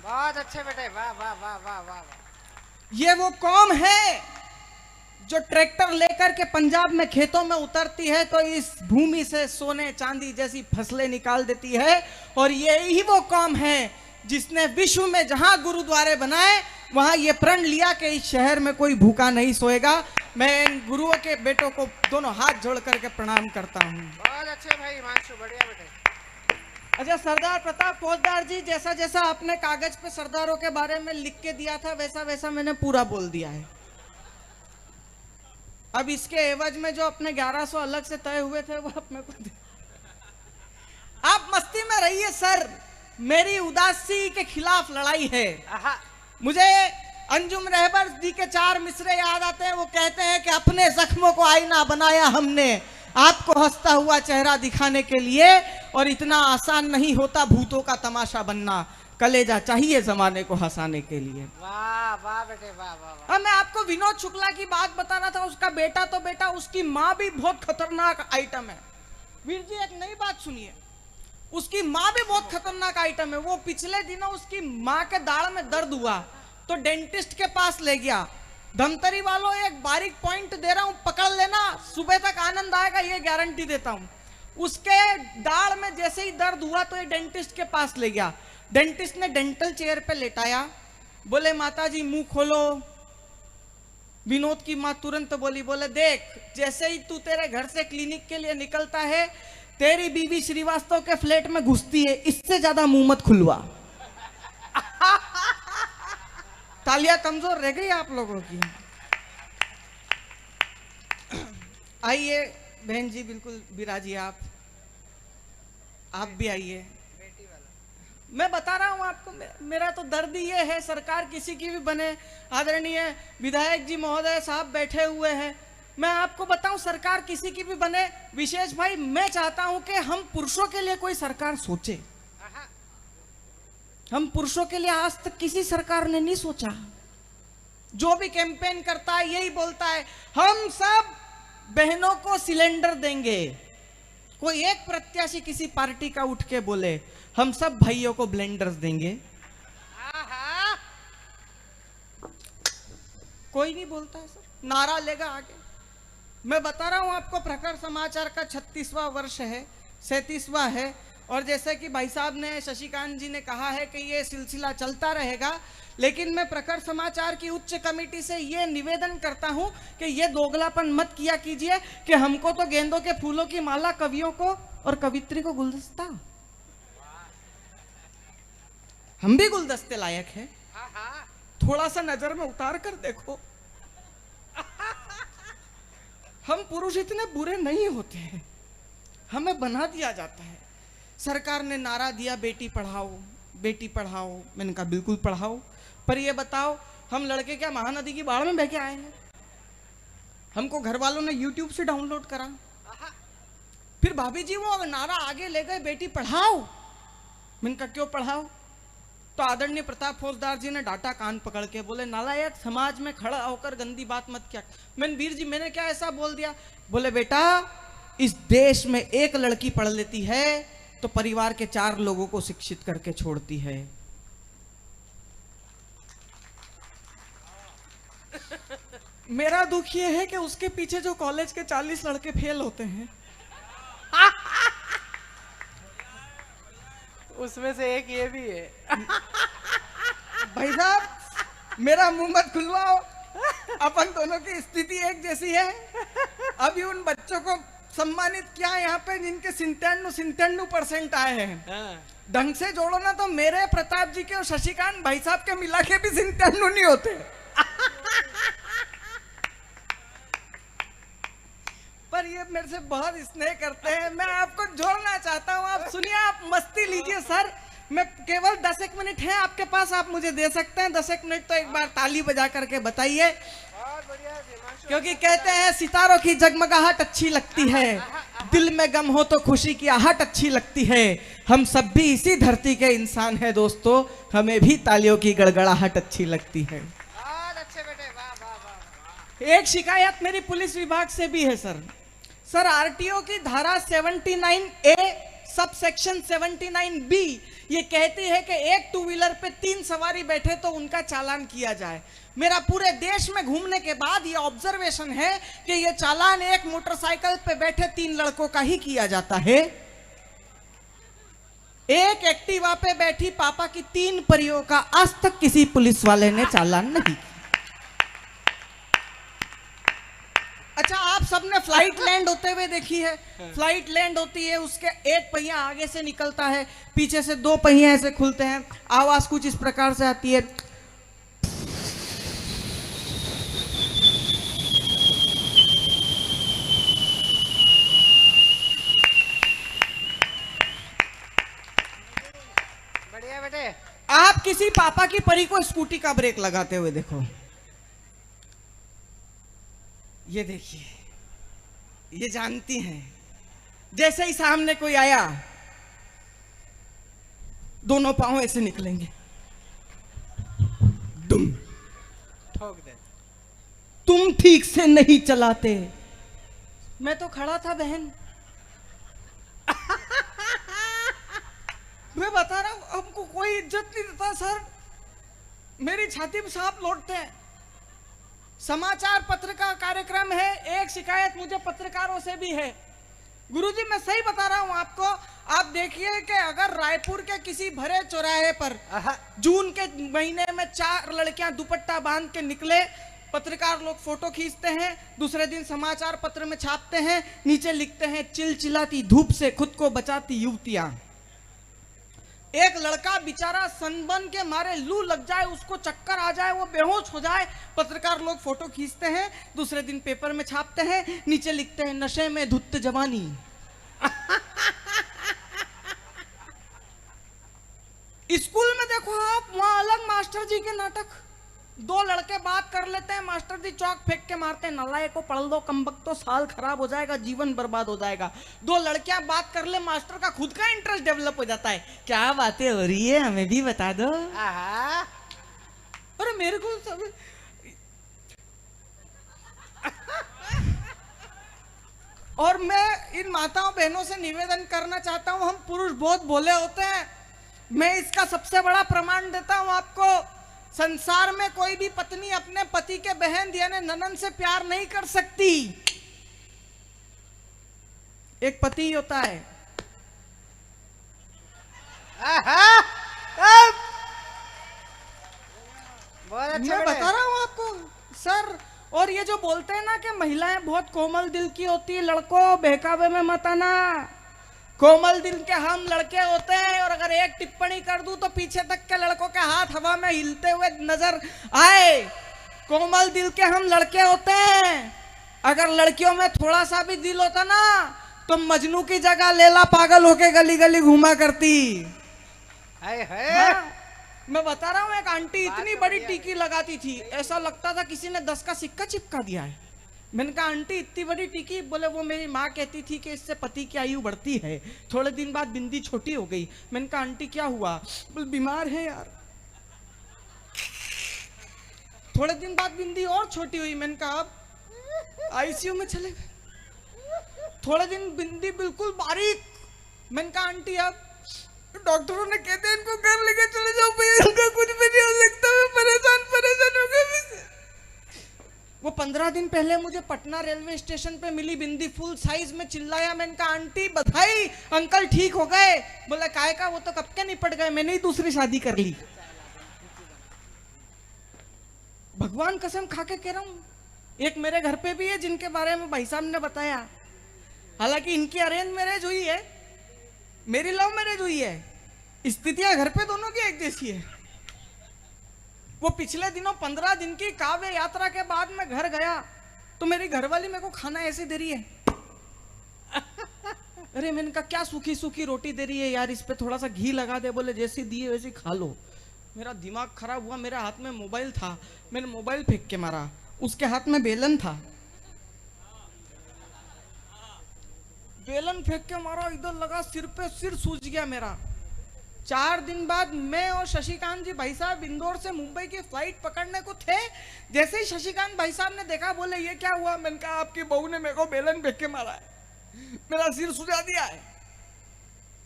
बहुत अच्छे बेटे, वाह वाह वाह वाह वाह वाह। ये वो कौम है जो ट्रैक्टर लेकर के पंजाब में खेतों में उतरती है तो इस भूमि से सोने चांदी जैसी फसलें निकाल देती है। और यही वो कौम है जिसने विश्व में जहां गुरुद्वारे बनाए वहां ये प्रण लिया कि इस शहर में कोई भूखा नहीं सोएगा। मैं इन गुरुओं के बेटों को दोनों हाथ जोड़ करके प्रणाम करता हूं। बहुत अच्छे भाई हिमांशु, बढ़िया बेटे। अच्छा, सरदार प्रताप फौजदार जी, जैसा जैसा आपने कागज पे सरदारों के बारे में लिख के दिया था वैसा वैसा मैंने पूरा बोल दिया है। अब इसके एवज में जो अपने 1100 अलग से तय हुए थे वो अपने को आप मस्ती में रहिए सर, मेरी उदासी के खिलाफ लड़ाई है। आहा, मुझे अंजुम रहबर जी के 4 मिसरे याद आते हैं। वो कहते हैं कि अपने जख्मों को आईना बनाया हमने आपको हंसता हुआ चेहरा दिखाने के लिए, और इतना आसान नहीं होता भूतों का तमाशा बनना, कलेजा चाहिए जमाने को हंसाने के लिए। वाह वाह बेटे, वाह वाह वाह। अब मैं आपको विनोद शुक्ला की बात बता रहा था, उसका बेटा तो बेटा, उसकी माँ भी बहुत खतरनाक आइटम है। वीर जी एक नई बात सुनिए, उसकी माँ भी बहुत खतरनाक आइटम है। वो पिछले दिनों उसकी माँ के दाढ़ में दर्द हुआ तो डेंटिस्ट के पास ले गया। धमतरी वालों, एक बारीक पॉइंट दे रहा हूं, पकड़ लेना, सुबह तक आनंद आएगा, ये गारंटी देता हूं। उसके दाढ़ में जैसे ही दर्द हुआ तो ये डेंटिस्ट के पास ले गया। डेंटिस्ट ने डेंटल चेयर पे लेटाया, बोले माता जी मुंह खोलो। विनोद की माँ तुरंत बोली, बोले देख, जैसे ही तू तेरे घर से क्लिनिक के लिए निकलता है तेरी बीवी श्रीवास्तव के फ्लैट में घुसती है, इससे ज्यादा मुंह मत खुलवा। तालियां कमजोर रह गई आप लोगों की। आइए बहन जी, बिल्कुल विराजिए आप भी आइए। मैं बता रहा हूं आपको, मेरा तो दर्द ही ये है, सरकार किसी की भी बने, आदरणीय विधायक जी महोदय साहब बैठे हुए हैं, मैं आपको बताऊं सरकार किसी की भी बने, विशेष भाई मैं चाहता हूं कि हम पुरुषों के लिए कोई सरकार सोचे। हम पुरुषों के लिए आज तक किसी सरकार ने नहीं सोचा। जो भी कैंपेन करता है यही बोलता है हम सब बहनों को सिलेंडर देंगे। कोई एक प्रत्याशी किसी पार्टी का उठ के बोले हम सब भाइयों को ब्लेंडर्स देंगे, कोई नहीं बोलता है सर, नारा लेगा आगे। मैं बता रहा हूं आपको, प्रखर समाचार का 36वां वर्ष है, 37वां है, और जैसे कि भाई साहब ने, शशिकांत जी ने कहा है कि ये सिलसिला चलता रहेगा, लेकिन मैं प्रखर समाचार की उच्च कमेटी से ये निवेदन करता हूं कि ये दोगलापन मत किया कीजिए कि हमको तो गेंदों के फूलों की माला, कवियों को और कवित्री को गुलदस्ता। हम भी गुलदस्ते लायक हैं, थोड़ा सा नजर में उतार कर देखो। हम पुरुष इतने बुरे नहीं होते हैं, हमें बना दिया जाता है। सरकार ने नारा दिया बेटी पढ़ाओ बेटी पढ़ाओ, मैंने कहा बिल्कुल पढ़ाओ, पर ये बताओ हम लड़के क्या महानदी की बाढ़ में बह के आए हैं? हमको घर वालों ने YouTube से डाउनलोड करा, फिर भाभी जी वो नारा आगे ले गए बेटी पढ़ाओ। मैंने कहा क्यों पढ़ाओ? तो आदरणीय प्रताप फौजदार जी ने डांटा कान पकड़ के, बोले नालायक, समाज में खड़ा होकर गंदी बात मत क्या। मैंने वीर जी मैंने क्या ऐसा बोल दिया? बोले बेटा इस देश में एक लड़की पढ़ लेती है तो परिवार के 4 लोगों को शिक्षित करके छोड़ती है। मेरा दुख ये है कि उसके पीछे जो कॉलेज के 40 लड़के फेल होते हैं उसमें से एक ये भी है। भाई साहब मेरा मुंह मत खुलवाओ, अपन दोनों की स्थिति एक जैसी है। अभी उन बच्चों को सम्मानित किया यहाँ पे जिनके 97% आए हैं। ढंग से जोड़ो ना तो मेरे, प्रताप जी के और शशिकांत भाई साहब के मिला के भी 97 नहीं होते। पर ये मेरे से बहुत स्नेह करते हैं, मैं आपको जोड़ना चाहता हूँ। आप सुनिए, आप मस्ती लीजिए सर। मैं केवल 10 मिनट है आपके पास, आप मुझे दे सकते हैं 10 मिनट, तो एक बार ताली बजा करके बताइए, क्योंकि कहते हैं सितारों की जगमगाहट अच्छी लगती है, दिल में गम हो तो खुशी की आहट अच्छी लगती है। हम सब भी इसी धरती के इंसान हैं दोस्तों, हमें भी तालियों की गड़गड़ाहट अच्छी लगती है। एक शिकायत मेरी पुलिस विभाग से भी है सर आरटीओ की धारा 79A सब सेक्शन 79B ये कहती है कि एक 2 व्हीलर पे 3 सवारी बैठे तो उनका चालान किया जाए। मेरा पूरे देश में घूमने के बाद ये ऑब्जर्वेशन है कि ये चालान एक मोटरसाइकिल पे बैठे 3 लड़कों का ही किया जाता है। एक एक्टिवा पे बैठी पापा की 3 परियों का आज तक किसी पुलिस वाले ने चालान नहीं। अच्छा, आप सबने फ्लाइट लैंड होते हुए देखी है? फ्लाइट लैंड होती है, उसके एक पहिया आगे से निकलता है, पीछे से 2 पहिए ऐसे खुलते हैं, आवाज कुछ इस प्रकार से आती है। बढ़िया बेटे। आप किसी पापा की परी को स्कूटी का ब्रेक लगाते हुए देखो, ये देखिए, ये जानती हैं जैसे ही सामने कोई आया दोनों पांव ऐसे निकलेंगे, दुम ठोक दे। तुम ठीक से नहीं चलाते। मैं तो खड़ा था बहन, मैं बता रहा हूं हमको कोई इज्जत नहीं देता सर, मेरी छाती पे सांप लौटते हैं। समाचार पत्र का कार्यक्रम है, एक शिकायत मुझे पत्रकारों से भी है। गुरुजी मैं सही बता रहा हूं आपको, आप देखिए कि अगर रायपुर के किसी भरे चौराहे पर जून के महीने में 4 लड़कियां दुपट्टा बांध के निकले, पत्रकार लोग फोटो खींचते हैं, दूसरे दिन समाचार पत्र में छापते हैं, नीचे लिखते हैं चिलचिलाती धूप से खुद को बचाती युवतियां। एक लड़का बेचारा सनबर्न के मारे लू लग जाए, उसको चक्कर आ जाए, वो बेहोश हो जाए, पत्रकार लोग फोटो खींचते हैं, दूसरे दिन पेपर में छापते हैं, नीचे लिखते हैं नशे में धुत जवानी। स्कूल में देखो आप, वहां अलग मास्टर जी के नाटक। दो लड़के बात कर लेते हैं, मास्टर जी चौक फेंक के मारते हैं, नलायक को पढ़ लो कमबख्त, तो साल खराब हो जाएगा, जीवन बर्बाद हो जाएगा। दो लड़कियां बात कर ले, मास्टर का खुद का इंटरेस्ट डेवलप हो जाता है, क्या बातें हो रही है हमें भी बता दो। अरे मेरे को सब और मैं इन माताओं बहनों से निवेदन करना चाहता हूं, हम पुरुष बहुत भोले होते हैं। मैं इसका सबसे बड़ा प्रमाण देता हूं आपको। संसार में कोई भी पत्नी अपने पति के बहन यानी ननन से प्यार नहीं कर सकती। एक पति ही होता है। मैं बता रहा हूं आपको सर। और ये जो बोलते हैं ना कि महिलाएं बहुत कोमल दिल की होती है, लड़कों बहकावे में मत आना। कोमल दिल के हम लड़के होते हैं, और अगर एक टिप्पणी कर दूं तो पीछे तक के लड़कों के हाथ हवा में हिलते हुए नजर आए। कोमल दिल के हम लड़के होते हैं। अगर लड़कियों में थोड़ा सा भी दिल होता ना तो मजनू की जगह लैला पागल होके गली गली घूमा करती। हाँ, मैं बता रहा हूँ, एक आंटी इतनी बड़ी टीकी लगाती थी, ऐसा लगता था किसी ने 10 का सिक्का चिपका दिया है। मैंने कहा आंटी इतनी बड़ी टीकी? बोले वो मेरी माँ कहती थी कि इससे पति की आयु बढ़ती है। थोड़े दिन बाद बिंदी छोटी हो गई। मैंने कहा आंटी क्या हुआ? बोले बीमार है यार। थोड़े दिन बाद बिंदी और छोटी हुई। मैंने कहा अब आईसीयू में चले गए। थोड़े दिन बिंदी बिल्कुल बारीक। मैंने कहा आंटी अब डॉक्टरों ने कहते हैं इनको घर लेके चले जाओ, इनका कुछ भी नहीं हो सकता। मैं परेशान हो गया। वो 15 दिन पहले मुझे पटना रेलवे स्टेशन पे मिली बिंदी, फुल साइज में। चिल्लाया। मैंने कहा आंटी बधाई, अंकल ठीक हो गए। बोला काय का, वो तो कब के निपट गए, मैंने ही दूसरी शादी कर ली। भगवान कसम खा के कह रहा हूं। एक मेरे घर पे भी है जिनके बारे में भाई साहब ने बताया। हालांकि इनकी अरेंज मैरिज हुई है, मेरी लव मैरिज हुई है। स्थितियां घर पे दोनों की एक जैसी है। वो पिछले दिनों 15 दिन की काव्य यात्रा के बाद मैं घर गया तो मेरी घरवाली मेरे को खाना ऐसे दे रही है। अरे मैंने कहा क्या सूखी सूखी रोटी दे रही है यार, इस पे थोड़ा सा घी लगा दे। बोले जैसी दी है वैसी खा लो। मेरा दिमाग खराब हुआ। मेरे हाथ में मोबाइल था, मैंने मोबाइल फेंक के मारा। उसके हाथ में बेलन था, बेलन फेंक के मारा, इधर लगा सिर पे, सिर सूज गया मेरा। 4 दिन बाद मैं और शशिकांत जी भाई साहब इंदौर से मुंबई की फ्लाइट पकड़ने को थे। जैसे ही शशिकांत भाई साहब ने देखा, बोले ये क्या हुआ? मैंने कहा आपकी बहू ने मेरे को बेलन फेंक के मारा है, मेरा सिर सुजा दिया है।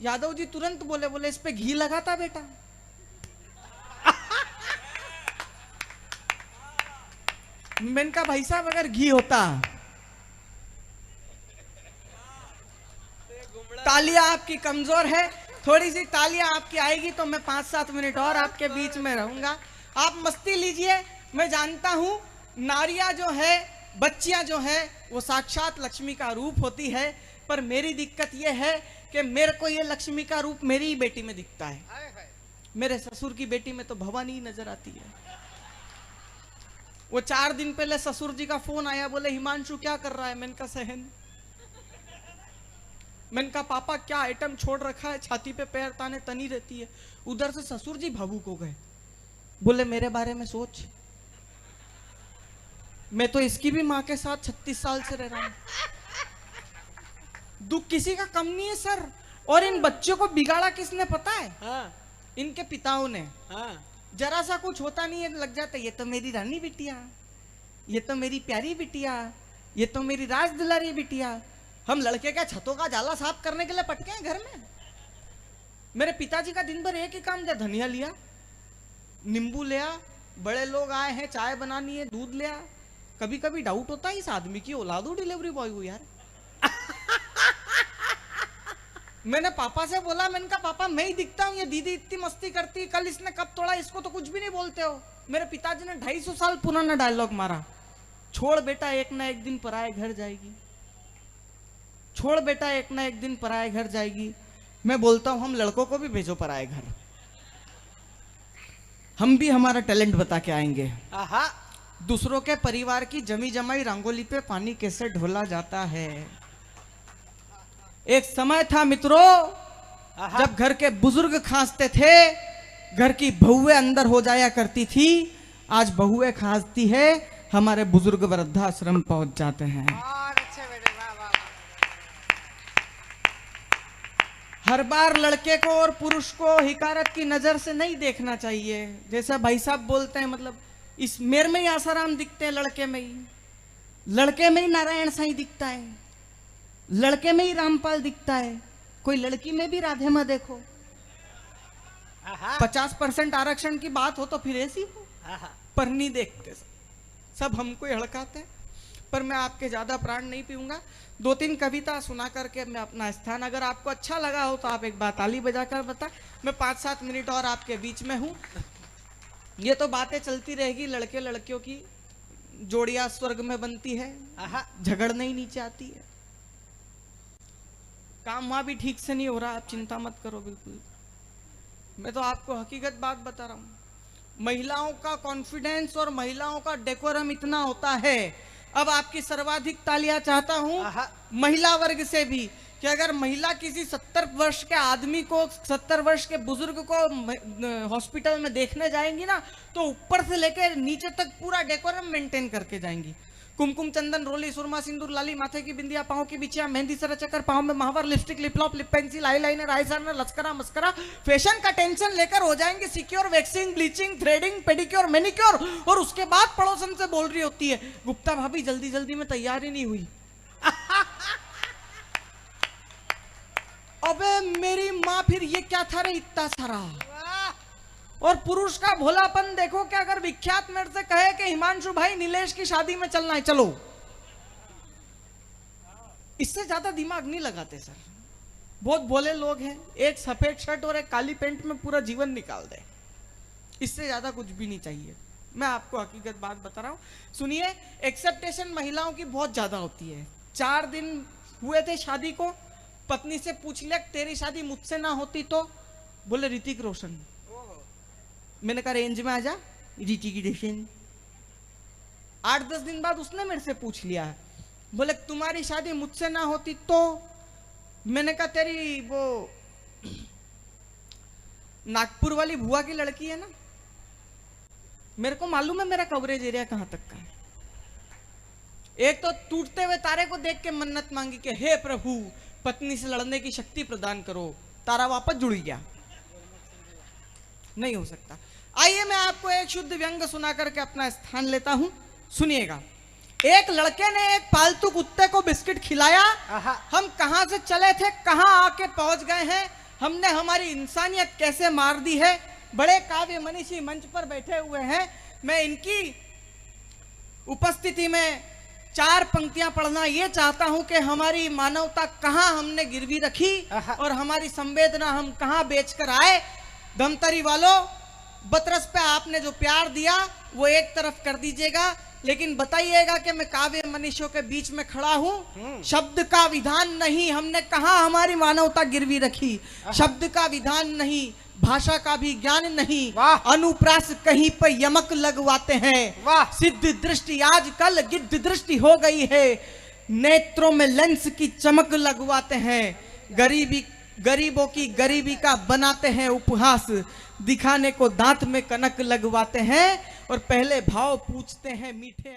यादव जी तुरंत बोले इस पे घी लगा था बेटा। मैंने कहा भाई साहब अगर घी होता। तालियां आपकी कमजोर है, थोड़ी सी तालियां आपकी आएगी तो मैं 5-7 मिनट और आपके बीच में रहूंगा। आप मस्ती लीजिए। मैं जानता हूं नारियां जो है, बच्चियां जो है, वो साक्षात लक्ष्मी का रूप होती है। पर मेरी दिक्कत यह है कि मेरे को ये लक्ष्मी का रूप मेरी ही बेटी में दिखता है। मेरे ससुर की बेटी में तो भवानी नजर आती है। वो 4 दिन पहले ससुर जी का फोन आया, बोले हिमांशु क्या कर रहा है? मैंने कहा सहन। मैंने कहा पापा क्या आइटम छोड़ रखा है, छाती पे पैर ताने तनी रहती है। उधर से ससुर जी भावुक हो गए। बोले मेरे बारे में सोच, मैं तो इसकी भी माँ के साथ 36 साल से रह रहा हूं। दुख किसी का कम नहीं है सर। और इन बच्चों को बिगाड़ा किसने पता है? हाँ। इनके पिताओं ने। हाँ। जरा सा कुछ होता नहीं है लग जाता है ये तो मेरी रानी बिटिया, ये तो मेरी प्यारी बिटिया, ये तो मेरी राज दुलारी बिटिया। हम लड़के का छतों का जाला साफ करने के लिए पटके हैं घर में। मेरे पिताजी का दिन भर एक ही काम था, धनिया लिया, नींबू लिया, बड़े लोग आए हैं चाय बनानी है, दूध लिया। कभी कभी डाउट होता है इस आदमी की औलाद हो डिलीवरी बॉय को यार। मैंने पापा से बोला, मैंने कहा पापा मैं ही दिखता हूँ, ये दीदी इतनी मस्ती करती, कल इसने कप तोड़ा, इसको तो कुछ भी नहीं बोलते हो। मेरे पिताजी ने 250 साल पुराना डायलॉग मारा। छोड़ बेटा एक ना एक दिन पराए घर जाएगी, छोड़ बेटा एक ना एक दिन पराए घर जाएगी। मैं बोलता हूं हम लड़कों को भी भेजो पराए घर, हम भी हमारा टैलेंट बता के आएंगे। आहा, दूसरों के परिवार की जमी जमाई रंगोली पे पानी कैसे ढोला जाता है। एक समय था मित्रों आहा। जब घर के बुजुर्ग खांसते थे, घर की बहुएं अंदर हो जाया करती थी। आज बहुएं खांसती है, हमारे बुजुर्ग वृद्धाश्रम पहुंच जाते हैं। और अच्छे बेटे, वाह वाह वाह। हर बार लड़के को और पुरुष को हिकारत की नजर से नहीं देखना चाहिए। जैसा भाई साहब बोलते हैं, मतलब इस मेर में ही आसाराम दिखते हैं, लड़के में ही नारायण साईं दिखता है, लड़के में ही रामपाल दिखता है। कोई लड़की में भी राधे मां देखो। आहा, 50% आरक्षण की बात हो तो फिर ऐसी हो, आहा। पर नहीं देखते सब हमको ही हड़काते हैं। पर मैं आपके ज्यादा प्राण नहीं पीऊंगा, 2-3 कविता सुना करके मैं अपना स्थान, अगर आपको अच्छा लगा हो तो आप एक बार ताली बजाकर बता। मैं 5-7 मिनट और आपके बीच में हूं। ये तो बातें चलती रहेगी, लड़के लड़कियों की जोड़ियां स्वर्ग में बनती है, आहा, झगड़ने ही नीचे आती है। काम वहां भी ठीक से नहीं हो रहा, आप चिंता मत करो बिल्कुल। मैं तो आपको हकीकत बात बता रहा हूं। महिलाओं का कॉन्फिडेंस और महिलाओं का डेकोरम इतना होता है। अब आपकी सर्वाधिक तालियां चाहता हूं आहा। महिला वर्ग से भी, कि अगर महिला किसी 70 वर्ष के आदमी को, 70 वर्ष के बुजुर्ग को हॉस्पिटल में देखने जाएंगी ना, तो ऊपर से लेकर नीचे तक पूरा डेकोरम मेंटेन करके जाएंगी। कुमकुम चंदन रोली सुरमा सिंदूर लाली, माथे की बिंदिया, पाँव की बिछिया, मेहंदी सर चक्कर, पाँव में महावर, लिपस्टिक, लिप लॉप, lip pencil, eye liner, eye sharpener, लस्करा मस्करा, फैशन का टेंशन लेकर हो जाएंगे secure, waxing, bleaching, threading, pedicure, manicure. और उसके बाद पड़ोसन से बोल रही होती है, गुप्ता भाभी जल्दी जल्दी में तैयार ही नहीं हुई। अबे मेरी माँ, फिर ये क्या था रे इतना सारा। और पुरुष का भोलापन देखो कि अगर विख्यात मेरे से कहे कि हिमांशु भाई नीलेश की शादी में चलना है, चलो। इससे ज्यादा दिमाग नहीं लगाते सर। बहुत भोले लोग हैं, एक सफेद शर्ट और एक काली पैंट में पूरा जीवन निकाल दे। इससे ज्यादा कुछ भी नहीं चाहिए। मैं आपको हकीकत बात बता रहा हूं, सुनिए। एक्सेप्टेशन महिलाओं की बहुत ज्यादा होती है। 4 दिन हुए थे शादी को, पत्नी से पूछ लिया तेरी शादी मुझसे ना होती तो, बोले ऋतिक रोशन। मैंने कहा रेंज में आ जा, ऋतिक रोशन। 8-10 दिन बाद उसने मेरे से पूछ लिया, बोले तुम्हारी शादी मुझसे ना होती तो। मैंने कहा तेरी वो नागपुर वाली बुआ की लड़की है ना, मेरे को मालूम है मेरा कवरेज एरिया कहां तक का है। एक तो टूटते हुए तारे को देख के मन्नत मांगी कि हे प्रभु पत्नी से लड़ने की शक्ति प्रदान करो, तारा वापस जुड़ गया। नहीं हो सकता। आइए मैं आपको एक शुद्ध व्यंग सुना करके अपना स्थान लेता हूं, सुनिएगा। एक लड़के ने एक पालतू कुत्ते को बिस्किट खिलाया। हम कहां से चले थे, कहां आके पहुंच गए हैं, हमने हमारी इंसानियत कैसे मार दी है। बड़े काव्य मनीषी मंच पर बैठे हुए हैं, मैं इनकी उपस्थिति में 4 पंक्तियां पढ़ना ये चाहता हूं कि हमारी मानवता कहां हमने गिरवी रखी और हमारी संवेदना हम कहां बेचकर आए। धमतरी वालों, बतरस पे आपने जो प्यार दिया वो एक तरफ कर दीजिएगा, लेकिन बताइएगा कि मैं काव्य मनीषियों के बीच में खड़ा हूं। शब्द का विधान नहीं, हमने कहा हमारी मानवता गिरवी रखी। शब्द का विधान नहीं, भाषा का भी ज्ञान नहीं, अनुप्रास कहीं पर यमक लगवाते हैं। सिद्ध दृष्टि आजकल गिद्ध दृष्टि हो गई है, नेत्रों में लेंस की चमक लगवाते हैं। गरीबों की गरीबी का बनाते हैं उपहास, दिखाने को दांत में कनक लगवाते हैं और पहले भाव पूछते हैं मीठे।